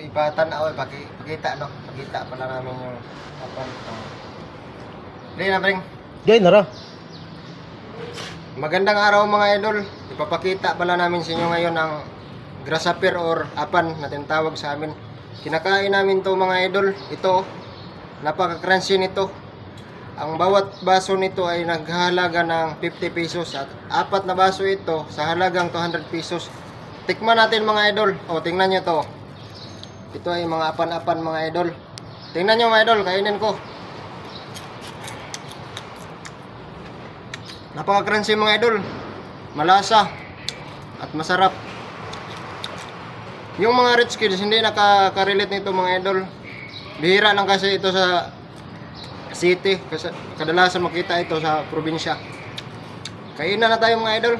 Ibatan na, pakita, no? Pakita pala namin yung apan. Hindi na, Bring. Gay na ra. Magandang araw mga idol. Ipapakita pala namin sa inyo ngayon ang grasshopper or apan na tinatawag sa amin. Kinakain namin to mga idol. Ito, napaka-crunchy nito. Ang bawat baso nito ay naghahalaga ng 50 pesos at apat na baso ito sa halagang 200 pesos. Tikman natin mga idol. O, tingnan nyo to. Ito ay mga apan-apan mga idol. Tingnan nyo mga idol, kainin ko. Napaka-crunchy mga idol. Malasa at masarap. Yung mga rich kids hindi nakaka-relate nito mga idol. Bihira lang kasi ito sa city. Kasi kadalasan makita ito sa probinsya. Kainan na tayo mga idol.